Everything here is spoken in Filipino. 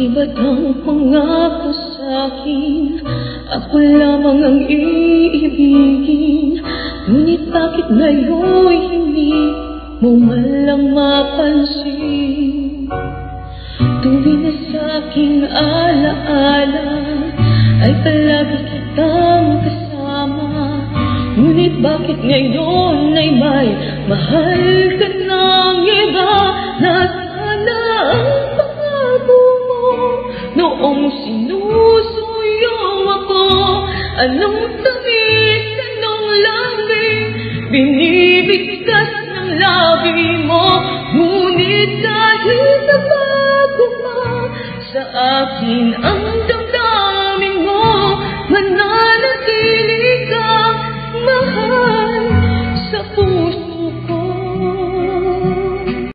Di ba't ang pangako sa'kin ako lamang ang iibigin? Ngunit bakit ngayon'y hindi mo man lang mapansin? Tuwing na sa'king alaala ay palagi kitang kasama. Ngunit bakit ngayon ay may mahal ka ng iba? Nasaan ang pangako mo noong sinusuyo ako? Anong tamis, anong lambing binibigkas ng labi mo? Ngunit dahil nabago pa sa akin ang